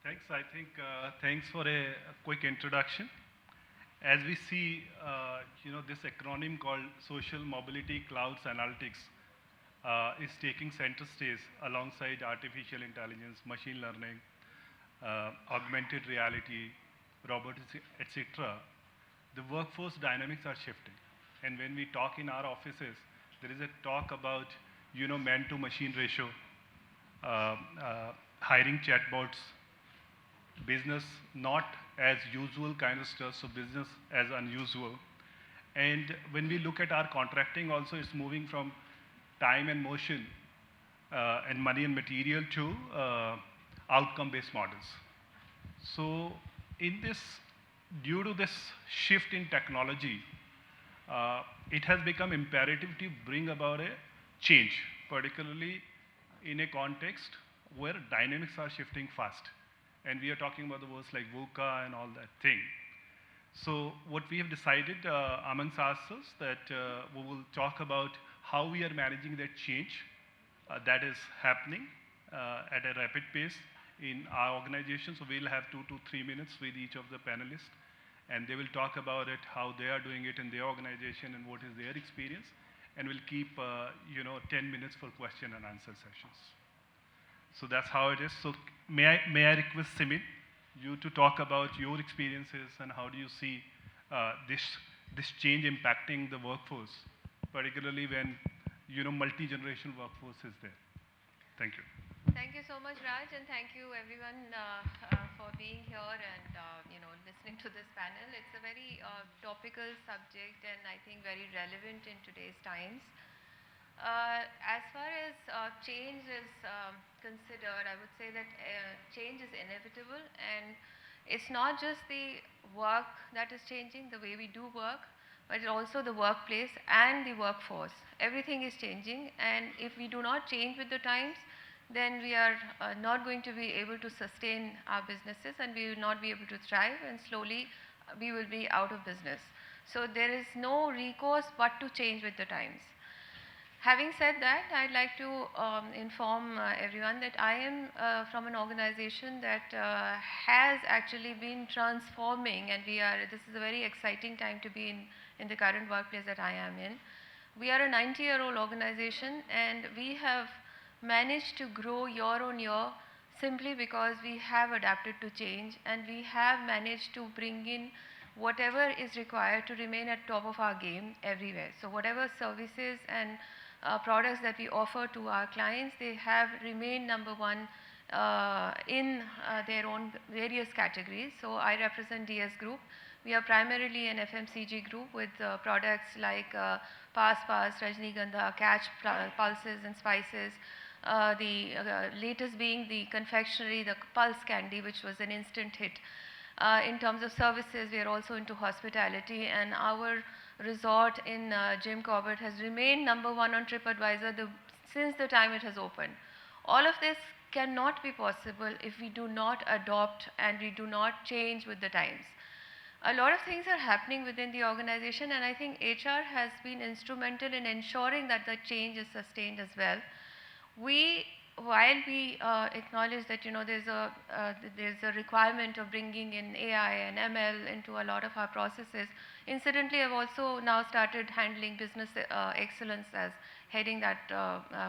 Thanks. I think thanks for a quick introduction. As we see, this acronym called Social Mobility Clouds Analytics is taking center stage alongside artificial intelligence, machine learning, augmented reality, robotics, etc. The workforce dynamics are shifting. And when we talk in our offices, there is a talk about, man-to-machine ratio, hiring chatbots, business not as usual kind of stuff, so business as unusual. And when we look at our contracting also, it's moving from time and motion and money and material to outcome-based models. So in this, due to this shift in technology, it has become imperative to bring about a change, particularly in a context where dynamics are shifting fast. And we are talking about the words like VUCA and all that thing. So what we have decided amongst ourselves that we will talk about how we are managing that change that is happening at a rapid pace in our organization. So we'll have 2 to 3 minutes with each of the panelists, and they will talk about it, how they are doing it in their organization and what is their experience. And we'll keep 10 minutes for question and answer sessions. So that's how it is. So may I request Simin, you to talk about your experiences and how do you see this change impacting the workforce, particularly when multi-generational workforce is there. Thank you. Thank you so much, Raj, and thank you everyone for being here and listening to this panel. It's a very topical subject and I think very relevant in today's times. As far as change is considered, I would say that change is inevitable, and it's not just the work that is changing, the way we do work, but also the workplace and the workforce. Everything is changing, and if we do not change with the times, then we are not going to be able to sustain our businesses, and we will not be able to thrive, and slowly we will be out of business. So there is no recourse but to change with the times. Having said that, I'd like to inform everyone that I am from an organization that has actually been transforming, and this is a very exciting time to be in the current workplace that I am in. We are a 90-year-old organization, and we have managed to grow year on year simply because we have adapted to change, and we have managed to bring in whatever is required to remain at top of our game everywhere. So whatever services and products that we offer to our clients, they have remained number one in their own various categories. So I represent DS Group. We are primarily an FMCG group with products like Pass, Rajnigandha, Catch, pulses and spices. The latest being the confectionery, the Pulse Candy, which was an instant hit. In terms of services, we are also into hospitality, and our resort in Jim Corbett has remained number one on TripAdvisor since the time it has opened. All of this cannot be possible if we do not adopt and we do not change with the times. A lot of things are happening within the organization, and I think HR has been instrumental in ensuring that the change is sustained as well. While we acknowledge that there's a requirement of bringing in AI and ML into a lot of our processes, incidentally, I've also now started handling business excellence as heading that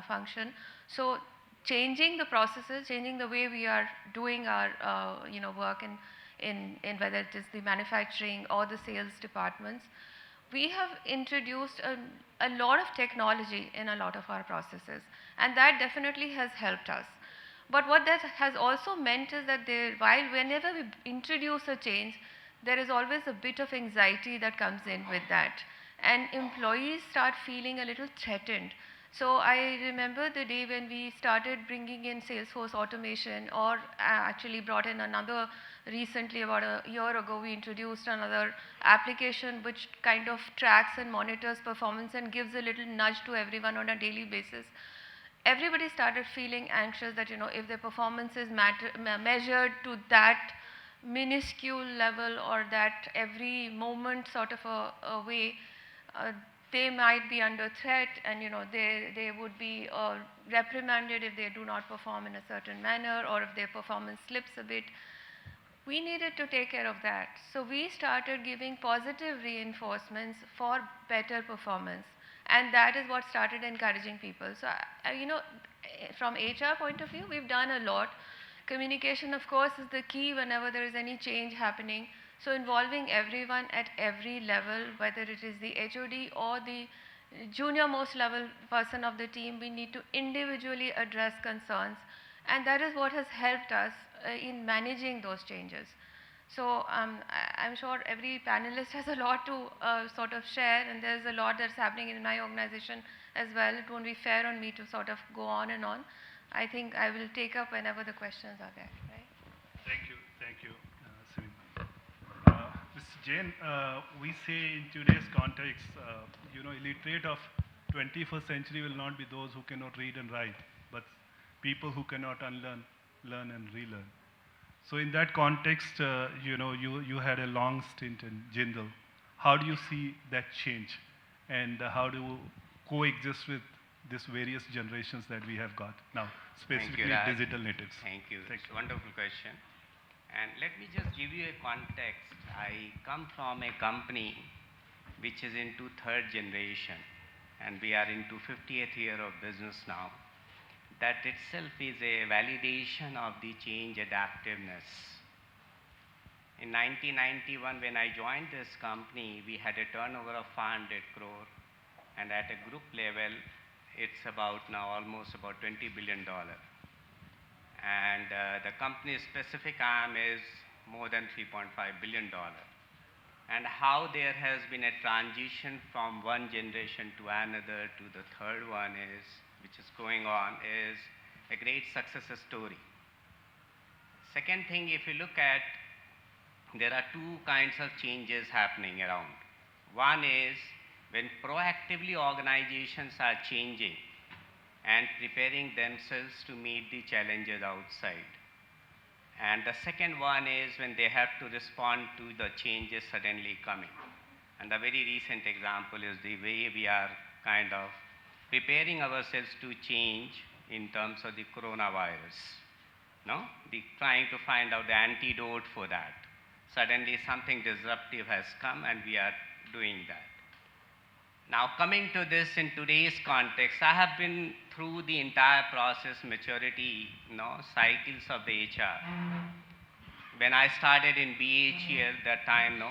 function. So changing the processes, changing the way we are doing our work in whether it is the manufacturing or the sales departments, we have introduced a lot of technology in a lot of our processes, and that definitely has helped us. But what that has also meant is that whenever we introduce a change, there is always a bit of anxiety that comes in with that, and employees start feeling a little threatened. So I remember the day when we started bringing in Salesforce automation, or actually brought in another recently, about a year ago, we introduced another application which kind of tracks and monitors performance and gives a little nudge to everyone on a daily basis. Everybody started feeling anxious that if their performance is measured to that minuscule level or that every moment sort of a way, they might be under threat, and they would be reprimanded if they do not perform in a certain manner, or if their performance slips a bit. We needed to take care of that. So we started giving positive reinforcements for better performance. And that is what started encouraging people. So, from HR point of view, we've done a lot. Communication, of course, is the key whenever there is any change happening. So involving everyone at every level, whether it is the HOD or the junior most level person of the team, we need to individually address concerns. And that is what has helped us in managing those changes. So I'm sure every panelist has a lot to sort of share, and there's a lot that's happening in my organization as well. It won't be fair on me to sort of go on and on. I think I will take up whenever the questions are there, right? Thank you, Sivin. Mr. Jain, we say in today's context, illiterate of 21st century will not be those who cannot read and write, but people who cannot unlearn, learn and relearn. So in that context, you had a long stint in Jindal. How do you see that change, and how do you coexist with these various generations that we have got now, specifically digital natives? Thank you. It's a wonderful question. And let me just give you a context. I come from a company which is into third generation, and we are into 50th year of business now. That itself is a validation of the change adaptiveness. In 1991, when I joined this company, we had a turnover of 500 crore, and at a group level, it's about now almost about $20 billion. And the company's specific arm is more than $3.5 billion. And how there has been a transition from one generation to another to the third one which is going on, is a great success story. Second thing, if you look at, there are two kinds of changes happening around. One is when proactively organizations are changing and preparing themselves to meet the challenges outside. And the second one is when they have to respond to the changes suddenly coming. And the very recent example is the way we are kind of preparing ourselves to change in terms of the coronavirus. Trying to find out the antidote for that. Suddenly something disruptive has come, and we are doing that. Now, coming to this in today's context, I have been through the entire process maturity cycles of the HR. When I started in BHEL, that time,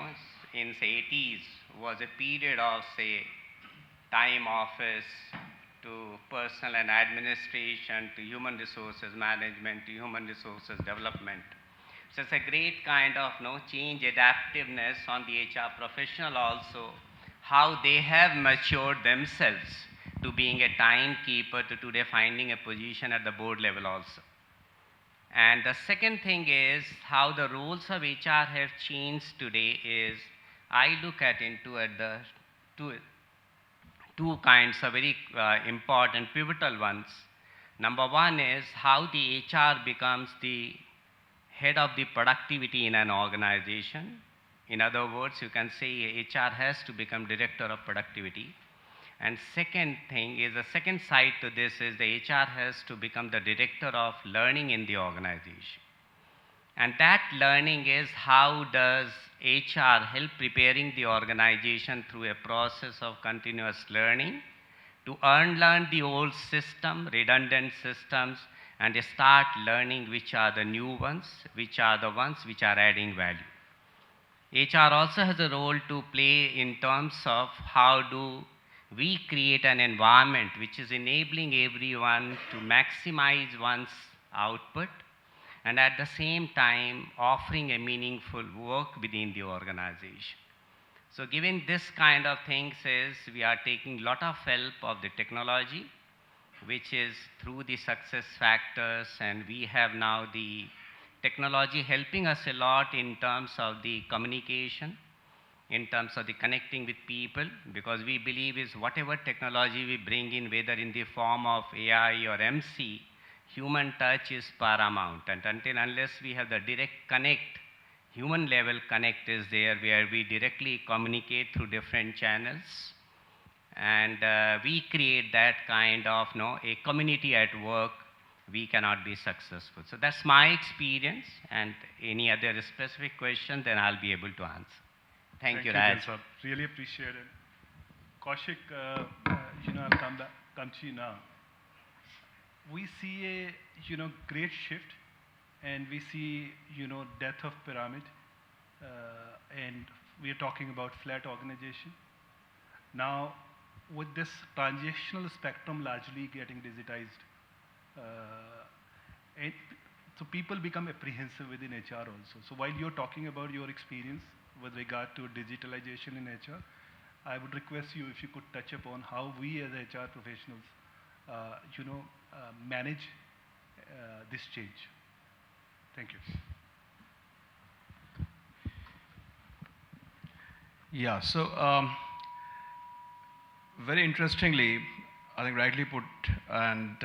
in say 80s, was a period of say time office to personal and administration to human resources management to human resources development. So it's a great kind of change adaptiveness on the HR professional also, how they have matured themselves to being a timekeeper to today finding a position at the board level also. And the second thing is how the roles of HR have changed today is, I look at the two kinds of very important pivotal ones. Number one is how the HR becomes the head of the productivity in an organization. In other words, you can say HR has to become director of productivity. And second thing is, the second side to this is the HR has to become the director of learning in the organization. And that learning is how does HR help preparing the organization through a process of continuous learning to unlearn the old system, redundant systems, and start learning which are the new ones, which are the ones which are adding value. HR also has a role to play in terms of how do we create an environment which is enabling everyone to maximize one's output and at the same time offering a meaningful work within the organization. So given this kind of things is we are taking lot of help of the technology, which is through the success factors, and we have now the technology helping us a lot in terms of the communication, in terms of the connecting with people, because we believe is whatever technology we bring in, whether in the form of AI or MC, human touch is paramount. And unless we have the direct connect, human level connect is there where we directly communicate through different channels. and we create that kind of a community at work, we cannot be successful. So that's my experience, and any other specific question, then I'll be able to answer. Thank you, Raj. Sir. Really appreciate it. Kaushik, I'll come to you now. We see a, great shift, and we see, death of pyramid, and we are talking about flat organization. Now, with this transactional spectrum largely getting digitized, and so people become apprehensive within HR also. So while you're talking about your experience with regard to digitalization in HR, I would request you if you could touch upon how we as HR professionals, manage this change. Thank you. Yeah, so very interestingly, I think rightly put, and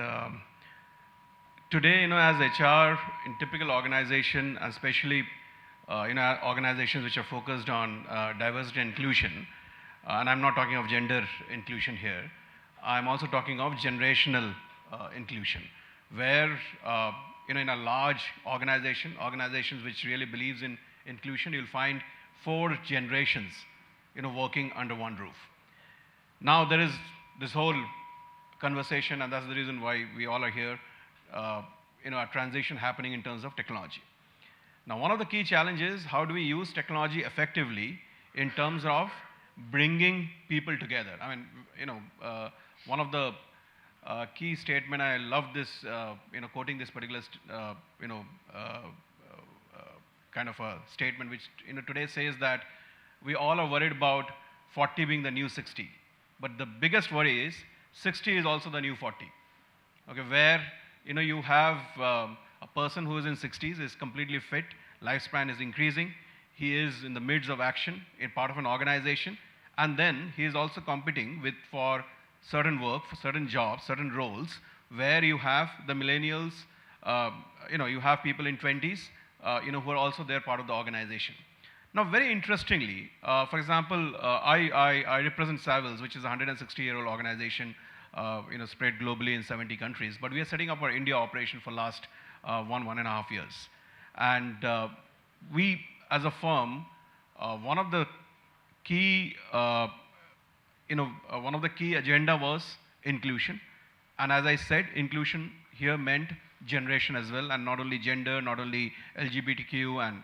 today, as HR in typical organization, especially, organizations which are focused on diversity and inclusion, and I'm not talking of gender inclusion here, I'm also talking of generational inclusion, where, in a large organizations which really believes in inclusion, you'll find 4 generations, working under one roof. Now there is this whole conversation, and that's the reason why we all are here, a transition happening in terms of technology. Now, one of the key challenges, how do we use technology effectively in terms of bringing people together? I mean, one of the key statement, I love this, quoting this particular, kind of a statement, which, today says that we all are worried about 40 being the new 60. But the biggest worry is 60 is also the new 40. Okay, where, you have a person who is in 60s, is completely fit, lifespan is increasing, he is in the midst of action, in part of an organization, and then he is also competing for certain work, for certain jobs, certain roles, where you have the millennials, you have people in 20s, who are also there part of the organization. Now, very interestingly, for example, I represent Savills, which is a 160-year-old organization, spread globally in 70 countries. But we are setting up our India operation for last 1.5 years. And we, as a firm, one of the key, agenda was inclusion. And as I said, inclusion here meant generation as well, and not only gender, not only LGBTQ and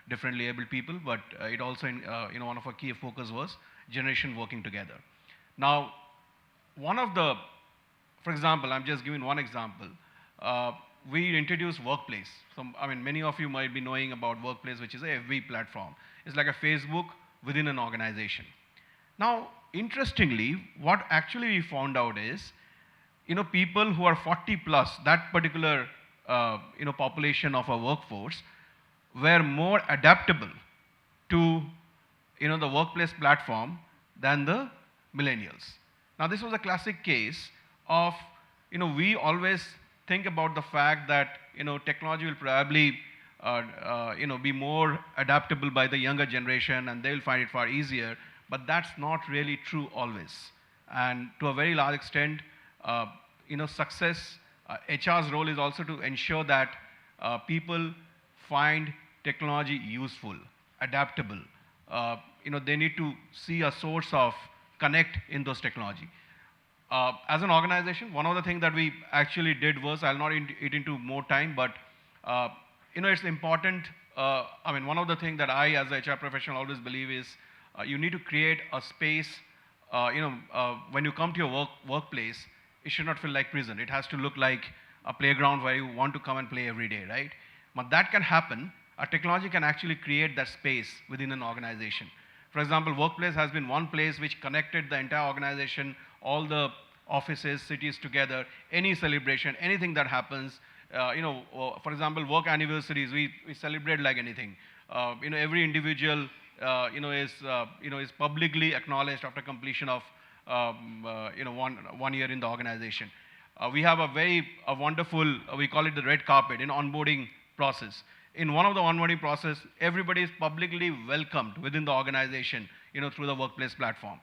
differently abled people, but it also, one of our key focus was generation working together. Now, for example, I'm just giving one example. We introduced Workplace. So, many of you might be knowing about Workplace, which is a FB platform. It's like a Facebook within an organization. Now, interestingly, what actually we found out is, people who are 40 plus, that particular, population of our workforce, were more adaptable to, the Workplace platform than the millennials. Now, this was a classic case of, we always think about the fact that, technology will probably, be more adaptable by the younger generation, and they'll find it far easier, but that's not really true always. And to a very large extent, success, HR's role is also to ensure that people find technology useful, adaptable. They need to see a source of connect in those technology. As an organization, one of the things that we actually did was, I'll not get into more time, but it's important. One of the things that I, as a HR professional, always believe is you need to create a space. When you come to your workplace, it should not feel like prison. It has to look like a playground where you want to come and play every day, right? But that can happen. A technology can actually create that space within an organization. For example, Workplace has been one place which connected the entire organization, all the offices, cities together, any celebration, anything that happens. For example, work anniversaries, we celebrate like anything. Every individual, is publicly acknowledged after completion of, 1 year in the organization. We have a wonderful, we call it the red carpet, onboarding process. In one of the onboarding process, everybody is publicly welcomed within the organization, through the Workplace platform.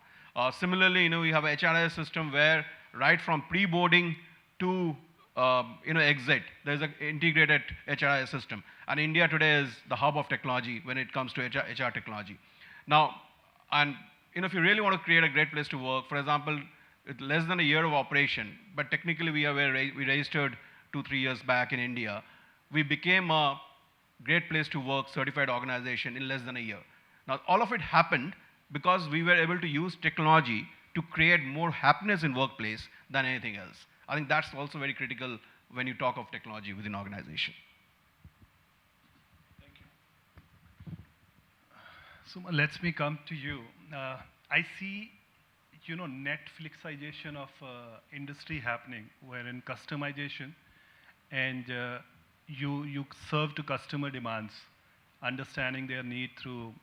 Similarly, we have a HRIS system where right from pre-boarding to exit, there's an integrated HRIS system. And India today is the hub of technology when it comes to HR technology. Now, and if you really want to create a great place to work, for example, with less than a year of operation, but technically we registered 2-3 years back in India, we became a great place to work certified organization in less than a year. Now, all of it happened because we were able to use technology to create more happiness in workplace than anything else. I think that's also very critical when you talk of technology within organization. So let me come to you. I see, Netflixization of industry happening, wherein customization and you serve to customer demands, understanding their need through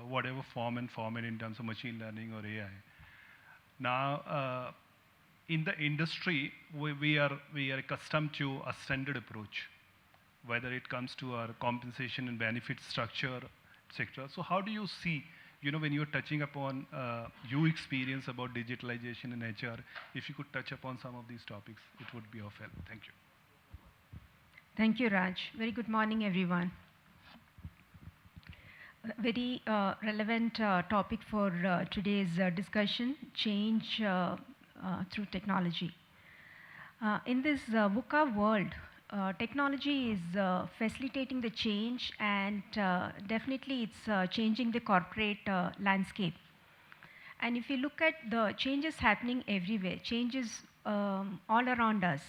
whatever form and format in terms of machine learning or AI. Now, in the industry, we are accustomed to a standard approach, whether it comes to our compensation and benefit structure, etc. So how do you see, when you're touching upon your experience about digitalization in HR, if you could touch upon some of these topics, it would be of help. Thank you. Thank you, Raj. Very good morning, everyone. Very relevant topic for today's discussion, change through technology. In this VUCA world, technology is facilitating the change, and definitely it's changing the corporate landscape. And if you look at the changes happening everywhere, changes all around us,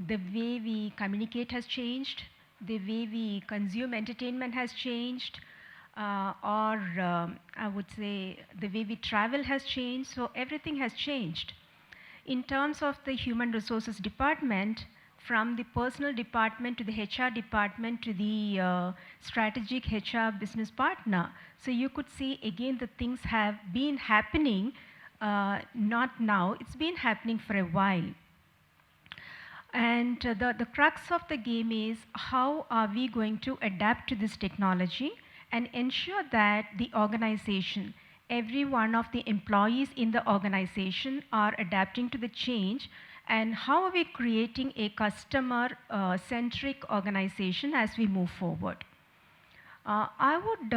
the way we communicate has changed, the way we consume entertainment has changed, or I would say the way we travel has changed, so everything has changed. In terms of the human resources department, from the personal department to the HR department to the strategic HR business partner, so you could see again the things have been happening, not now, it's been happening for a while. And the crux of the game is how are we going to adapt to this technology and ensure that the organization, every one of the employees in the organization are adapting to the change, and how are we creating a customer-centric organization as we move forward. I would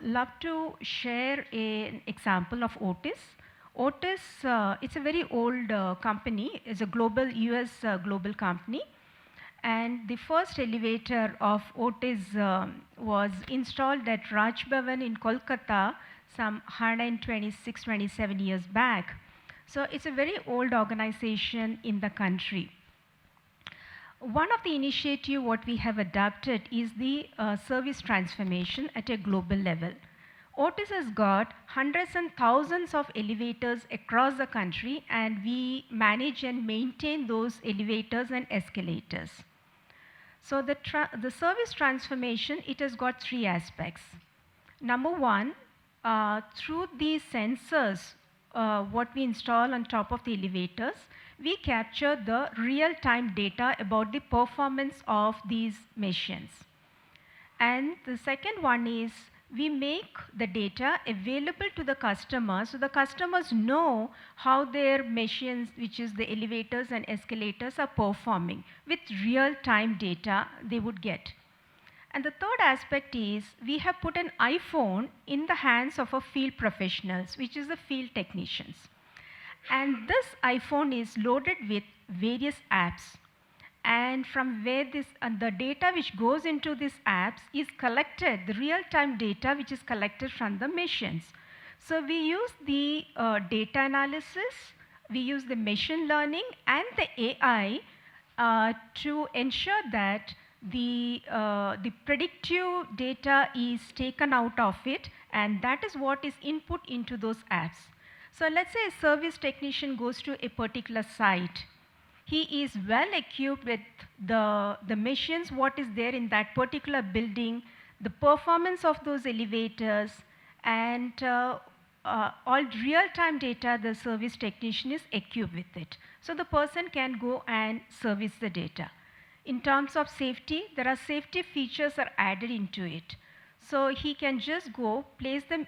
love to share an example of Otis. Otis, it's a very old company. It's a global, US global company. And the first elevator of Otis was installed at Raj Bhavan in Kolkata some 126, 27 years back. So it's a very old organization in the country. One of the initiatives what we have adopted is the service transformation at a global level. Otis has got hundreds and thousands of elevators across the country, and we manage and maintain those elevators and escalators. So the service transformation, it has got 3 aspects. Number one, through these sensors, what we install on top of the elevators, we capture the real-time data about the performance of these machines. And the second one is we make the data available to the customers, so the customers know how their machines, which is the elevators and escalators, are performing with real-time data they would get. And the third aspect is we have put an iPhone in the hands of our field professionals, which is the field technicians. And this iPhone is loaded with various apps. And from where the data which goes into these apps is collected, the real-time data which is collected from the machines. So we use the data analysis, we use the machine learning and the AI to ensure that the predictive data is taken out of it, and that is what is input into those apps. So let's say a service technician goes to a particular site. He is well equipped with the machines, what is there in that particular building, the performance of those elevators, and all real-time data the service technician is equipped with it. So the person can go and service the data. In terms of safety, there are safety features are added into it. So he can just go place the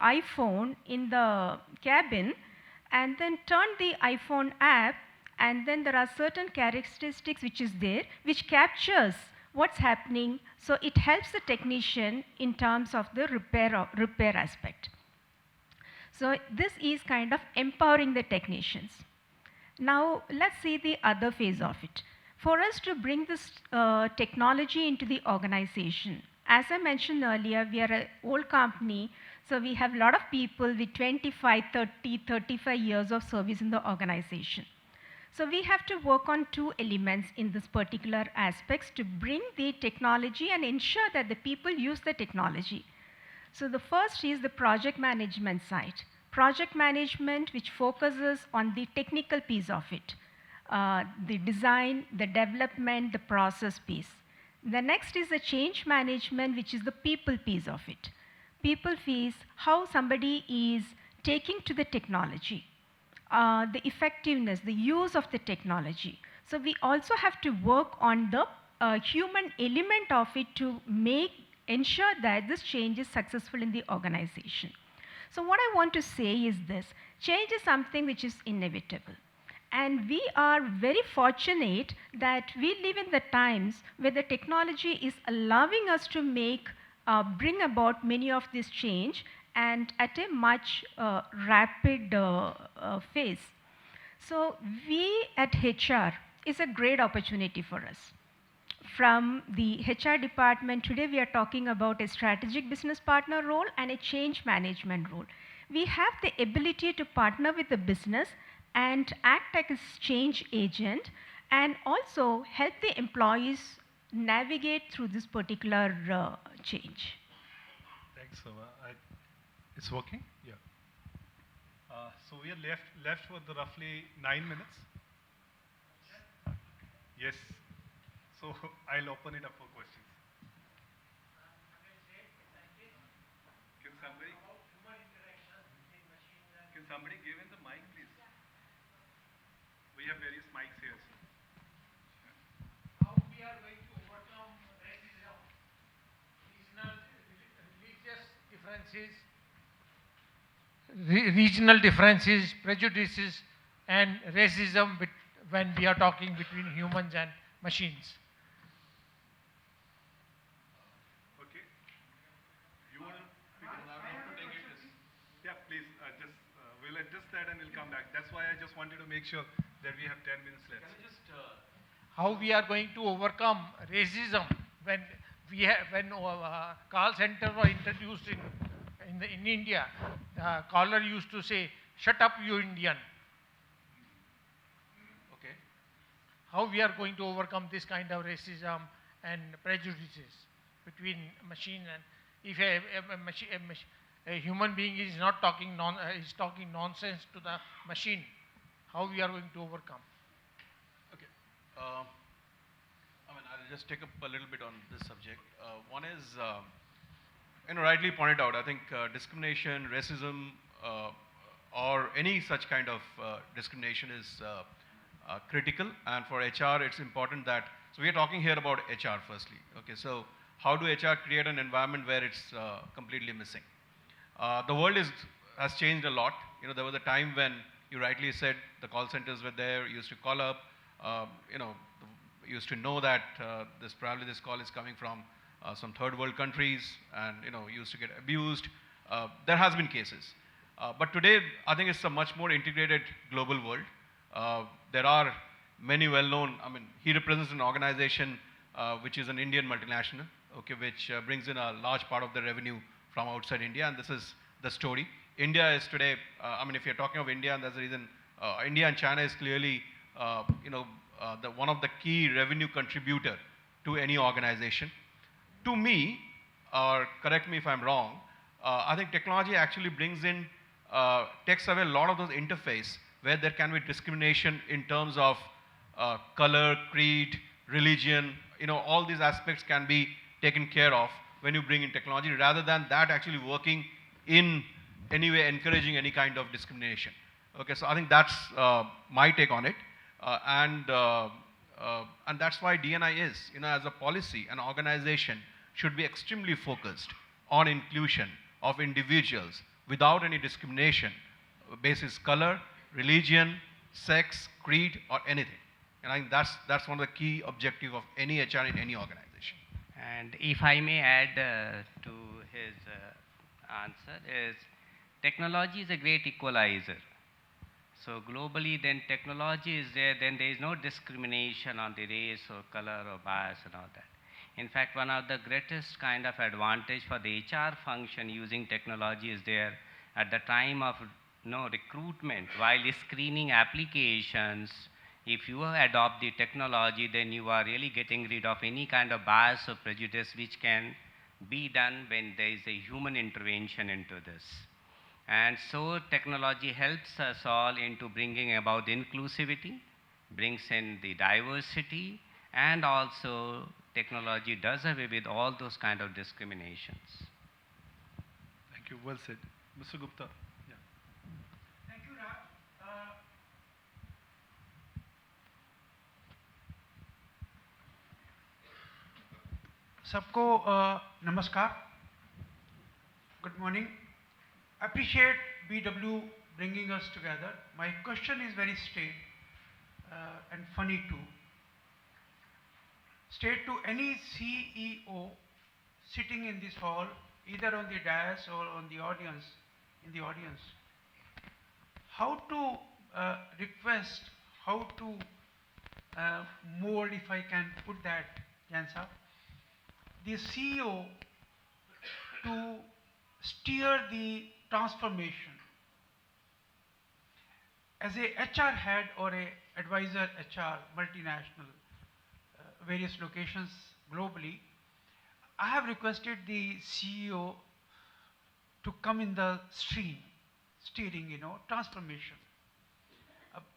iPhone in the cabin and then turn the iPhone app, and then there are certain characteristics which is there which captures what's happening. So it helps the technician in terms of the repair aspect. So this is kind of empowering the technicians. Now let's see the other phase of it. For us to bring this technology into the organization, as I mentioned earlier, we are an old company, so we have a lot of people with 25, 30, 35 years of service in the organization. So we have to work on two elements in this particular aspects to bring the technology and ensure that the people use the technology. So the first is the project management side. Project management which focuses on the technical piece of it, the design, the development, the process piece. The next is the change management, which is the people piece of it. People piece, how somebody is taking to the technology, the effectiveness, the use of the technology. So we also have to work on the human element of it to ensure that this change is successful in the organization. So what I want to say is this: change is something which is inevitable. And we are very fortunate that we live in the times where the technology is allowing us to bring about many of this change and at a much rapid phase. So we at HR is a great opportunity for us. From the HR department, today we are talking about a strategic business partner role and a change management role. We have the ability to partner with the business and act as change agent and also help the employees navigate through this particular change. Thanks, Soma. It's working? Yeah. So we are left for the roughly 9 minutes. Yes. So I'll open it up for questions. Can somebody give in the mic, please? We have various mics here. How we are going to overcome racism, regional differences, prejudices, and racism when we are talking between humans and machines. Okay. You want to take it? Yeah, please. We'll adjust that and we'll come back. That's why I just wanted to make sure that we have 10 minutes left. How we are going to overcome racism when call center were introduced in India. Caller used to say, "Shut up, you Indian." Okay. How we are going to overcome this kind of racism and prejudices between machine and if a human being is not talking is talking nonsense to the machine, how we are going to overcome? Okay. I'll just take up a little bit on this subject. One is, rightly pointed out, I think discrimination, racism, or any such kind of discrimination is critical. And for HR, it's important that, so we are talking here about HR firstly. Okay, so how do HR create an environment where it's completely missing? The world has changed a lot. There was a time when you rightly said the call centers were there, you used to call up, you used to know that probably this call is coming from some third world countries, and used to get abused. There has been cases. But today, I think it's a much more integrated global world. There are many well-known, he represents an organization which is an Indian multinational, okay, which brings in a large part of the revenue from outside India, and this is the story. India is today, if you're talking of India, and there's a reason, India and China is clearly, one of the key revenue contributor to any organization. To me, or correct me if I'm wrong, I think technology actually takes away a lot of those interface where there can be discrimination in terms of color, creed, religion, all these aspects can be taken care of when you bring in technology, rather than that actually working in any way encouraging any kind of discrimination. Okay, so I think that's my take on it. And that's why D&I is, as a policy, an organization, should be extremely focused on inclusion of individuals without any discrimination basis color, religion, sex, creed, or anything. And I think that's one of the key objectives of any HR in any organization. And if I may add to his answer is technology is a great equalizer. So globally then technology is there, then there is no discrimination on the race or color or bias and all that. In fact, one of the greatest kind of advantage for the HR function using technology is there at the time of recruitment, while screening applications. If you adopt the technology, then you are really getting rid of any kind of bias or prejudice which can be done when there is a human intervention into this. And so technology helps us all into bringing about inclusivity, brings in the diversity, and also technology does away with all those kind of discriminations. Thank you. Well said. Mr. Gupta. Yeah. Thank you, Raj. सबको नमस्कार, good morning. Appreciate BW bringing us together. My question is very straight and funny too. Straight to any CEO sitting in this hall, either on the dais or on the audience, in the audience, how to request, how to mold, if I can put that, Jansa, the CEO to steer the transformation. As a HR head or a advisor HR, multinational, various locations globally, I have requested the CEO to come in the stream, steering, transformation.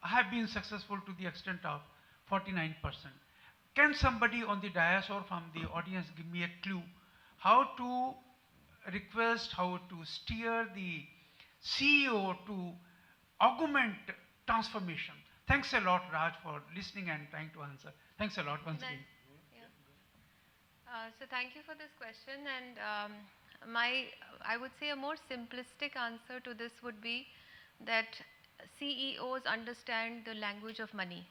I have been successful to the extent of 49%. Can somebody on the dais or from the audience give me a clue how to request, how to steer the CEO to augment transformation? Thanks a lot, Raj, for listening and trying to answer. Thanks a lot once again. So thank you for this question, and I would say a more simplistic answer to this would be that CEOs understand the language of money.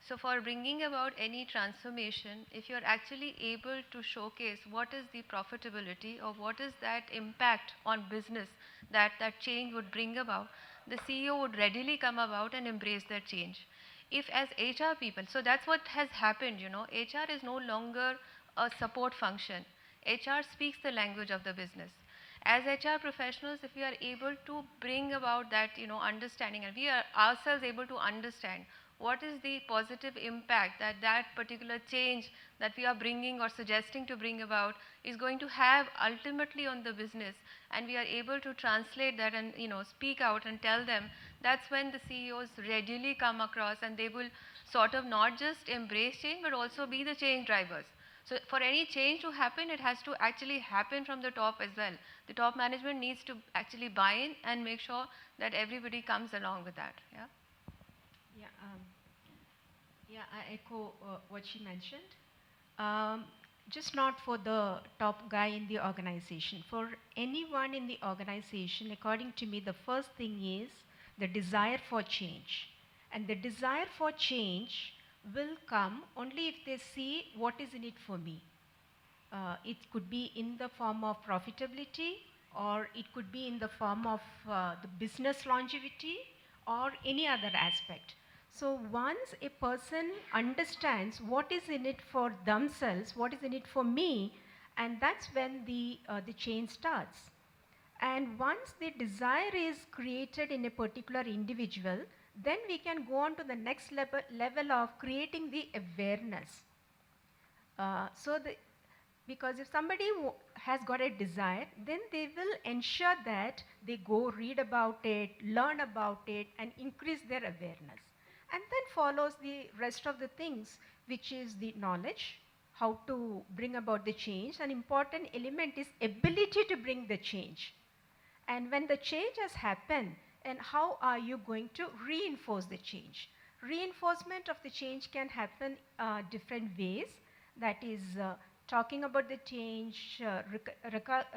So for bringing about any transformation, if you're actually able to showcase what is the profitability or what is that impact on business that change would bring about, the CEO would readily come about and embrace that change. If as HR people, so that's what has happened, HR is no longer a support function. HR speaks the language of the business. As HR professionals, if we are able to bring about that, understanding, and we are ourselves able to understand what is the positive impact that particular change that we are bringing or suggesting to bring about is going to have ultimately on the business, and we are able to translate that and speak out and tell them, that's when the CEOs readily come across and they will sort of not just embrace change but also be the change drivers. So for any change to happen, it has to actually happen from the top as well. The top management needs to actually buy in and make sure that everybody comes along with that. Yeah. I echo what she mentioned. Just not for the top guy in the organization. For anyone in the organization, according to me, the first thing is the desire for change. And the desire for change will come only if they see what is in it for me. It could be in the form of profitability, or it could be in the form of the business longevity, or any other aspect. So once a person understands what is in it for themselves, what is in it for me, and that's when the change starts. And once the desire is created in a particular individual, then we can go on to the next level of creating the awareness. Because if somebody has got a desire, then they will ensure that they go read about it, learn about it, and increase their awareness. And then follows the rest of the things, which is the knowledge, how to bring about the change. An important element is ability to bring the change. And when the change has happened, and how are you going to reinforce the change? Reinforcement of the change can happen different ways. That is talking about the change,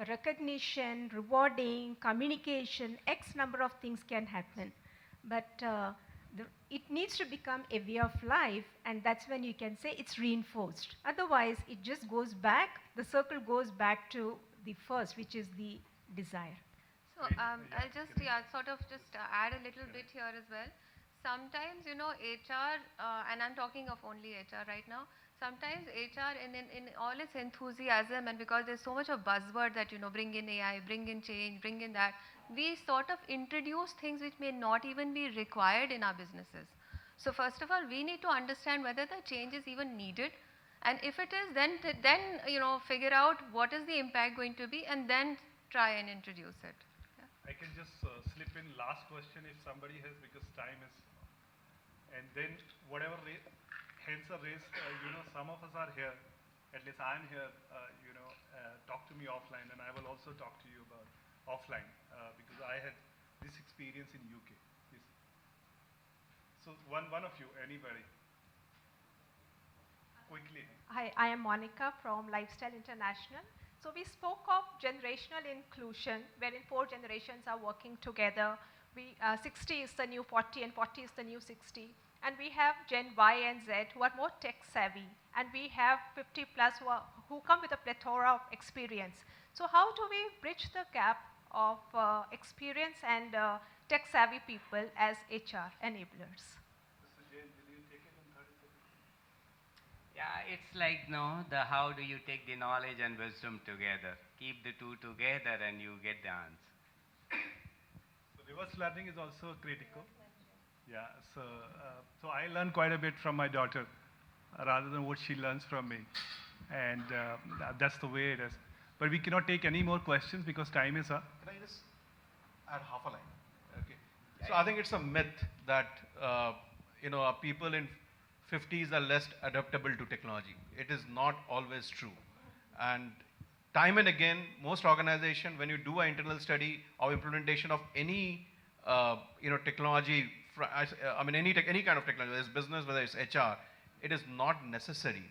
recognition, rewarding, communication, X number of things can happen. But it needs to become a way of life, and that's when you can say it's reinforced. Otherwise, it just goes back, the circle goes back to the first, which is the desire. So I'll just add a little bit here as well. Sometimes, you know, HR, and I'm talking of only HR right now, sometimes HR in all its enthusiasm, and because there's so much of buzzword that, you know, bring in AI, bring in change, bring in that, we sort of introduce things which may not even be required in our businesses. So first of all, we need to understand whether the change is even needed, and if it is, then you know, figure out what is the impact going to be, and then try and introduce it. I can just slip in last question if somebody has, because time is, and then whatever hands are raised, you know, some of us are here, at least I'm here, you know, talk to me offline, and I will also talk to you about offline, because I had this experience in UK. Yes. So one of you, anybody, quickly. Hi, I am Monica from Lifestyle International. So we spoke of generational inclusion, wherein 4 generations are working together. 60 is the new 40 and 40 is the new 60. And we have Gen Y and Z who are more tech savvy. And we have 50 plus who come with a plethora of experience. So how do we bridge the gap of experience and tech savvy people as HR enablers? Yeah, it's like, no, how do you take the knowledge and wisdom together? Keep the two together and you get the answer. So reverse learning is also critical. Yeah, so I learn quite a bit from my daughter, rather than what she learns from me, and that's the way it is. But we cannot take any more questions because time is up. Can I just add half a line? Okay. So I think it's a myth that you know, people in 50s are less adaptable to technology. It is not always true. And time and again, most organizations, when you do an internal study or implementation of any you know, technology, I mean any kind of technology, whether it's business, whether it's HR, it is not necessary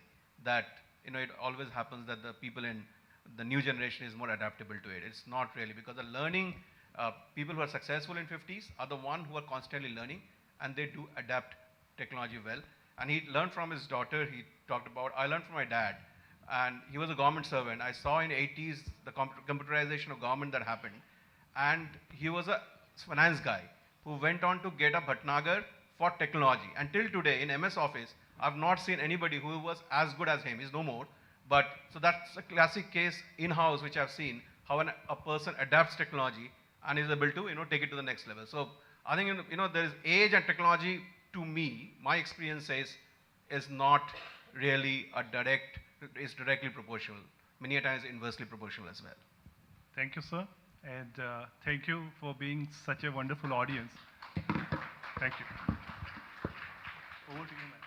that, you know, it always happens that the people in the new generation is more adaptable to it. It's not really, because the learning, people who are successful in 50s are the one who are constantly learning, and they do adapt technology well. And he learned from his daughter. He talked about, I learned from my dad, and he was a government servant. I saw in 80s the computerization of government that happened, and he was a finance guy who went on to get a Bhatnagar for technology. Until today in MS Office, I've not seen anybody who was as good as him. He's no more. But so that's a classic case in-house which I've seen, how a person adapts technology and is able to, you know, take it to the next level. So I think, you know, there is age and technology, to me, my experience says, is not really is directly proportional. Many a times inversely proportional as well. Thank you, sir, and thank you for being such a wonderful audience. Thank you. Over to you, ma'am.